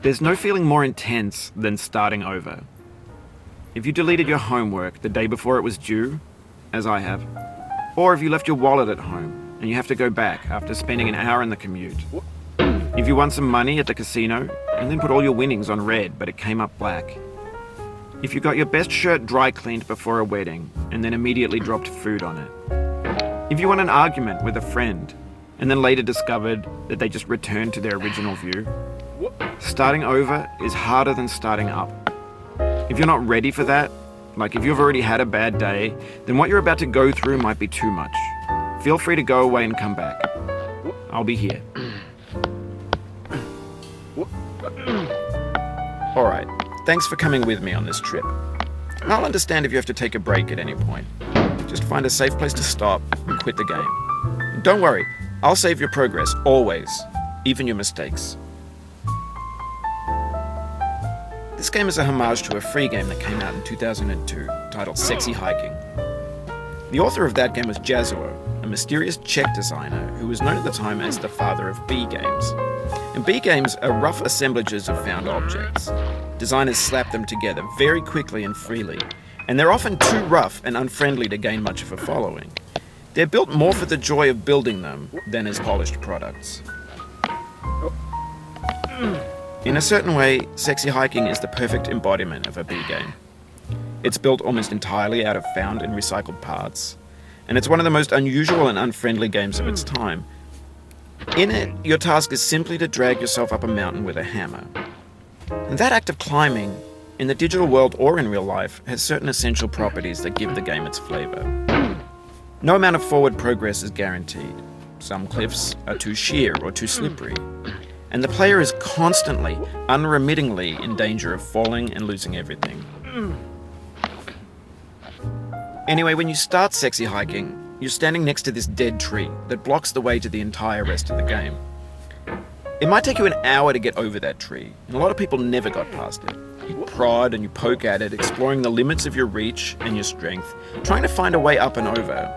There's no feeling more intense than starting over. If you deleted your homework the day before it was due, as I have, or if you left your wallet at home and you have to go back after spending an hour in the commute. If you won some money at the casino and then put all your winnings on red but it came up black. If you got your best shirt dry cleaned before a wedding and then immediately dropped food on it. If you won an argument with a friend and then later discovered that they just returned to their original view. Starting over is harder than starting up. If you're not ready for that, like if you've already had a bad day, then what you're about to go through might be too much. Feel free to go away and come back. I'll be here. Alright, thanks for coming with me on this trip. I'll understand if you have to take a break at any point. Just find a safe place to stop and quit the game. And don't worry, I'll save your progress, always, even your mistakes. This game is a homage to a free game that came out in 2002, titled Sexy Hiking. The author of that game was Jazzuo, a mysterious Czech designer who was known at the time as the father of B games. And B games are rough assemblages of found objects. Designers slap them together very quickly and freely, and they're often too rough and unfriendly to gain much of a following. They're built more for the joy of building them than as polished products. In a certain way, Sexy Hiking is the perfect embodiment of a B game. It's built almost entirely out of found and recycled parts, and it's one of the most unusual and unfriendly games of its time. In it, your task is simply to drag yourself up a mountain with a hammer. And that act of climbing, in the digital world or in real life, has certain essential properties that give the game its flavor. No amount of forward progress is guaranteed. Some cliffs are too sheer or too slippery. And the player is constantly, unremittingly in danger of falling and losing everything. Anyway, when you start Sexy Hiking, you're standing next to this dead tree that blocks the way to the entire rest of the game. It might take you an hour to get over that tree, and a lot of people never got past it. You prod and you poke at it, exploring the limits of your reach and your strength, trying to find a way up and over.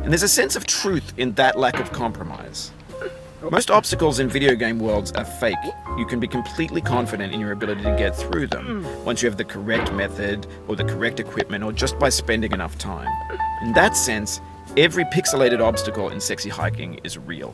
And there's a sense of truth in that lack of compromise. Most obstacles in video game worlds are fake. You can be completely confident in your ability to get through them once you have the correct method or the correct equipment or just by spending enough time. In that sense, every pixelated obstacle in Sexy Hiking is real.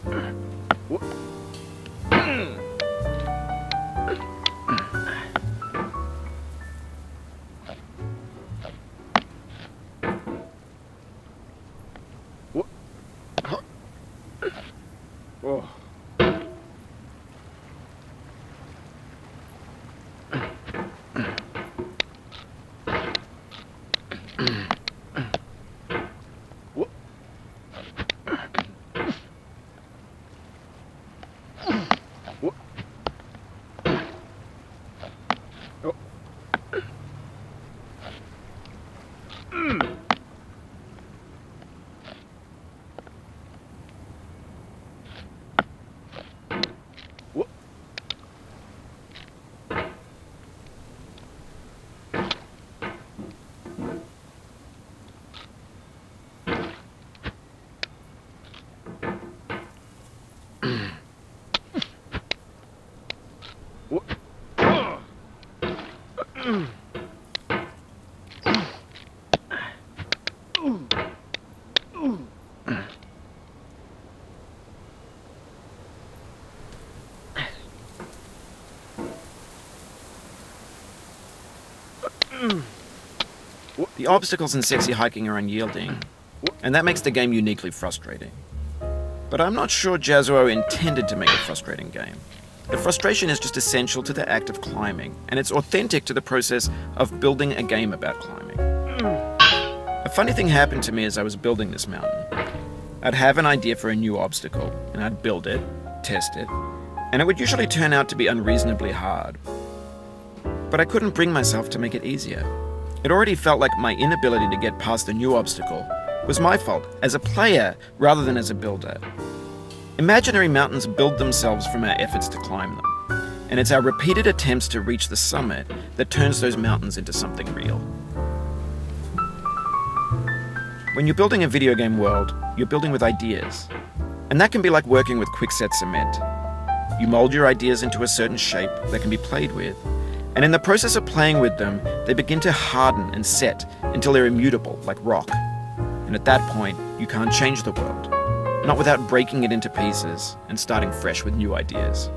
The obstacles in Sexy Hiking are unyielding, and that makes the game uniquely frustrating. But I'm not sure Jazzuo intended to make a frustrating game. The frustration is just essential to the act of climbing, and it's authentic to the process of building a game about climbing. A funny thing happened to me as I was building this mountain. I'd have an idea for a new obstacle, and I'd build it, test it, and it would usually turn out to be unreasonably hard. But I couldn't bring myself to make it easier. It already felt like my inability to get past the new obstacle was my fault as a player rather than as a builder. Imaginary mountains build themselves from our efforts to climb them, and it's our repeated attempts to reach the summit that turns those mountains into something real. When you're building a video game world, you're building with ideas, and that can be like working with quickset cement. You mold your ideas into a certain shape that can be played with, and in the process of playing with them, they begin to harden and set until they're immutable, like rock. And at that point, you can't change the world, not without breaking it into pieces and starting fresh with new ideas.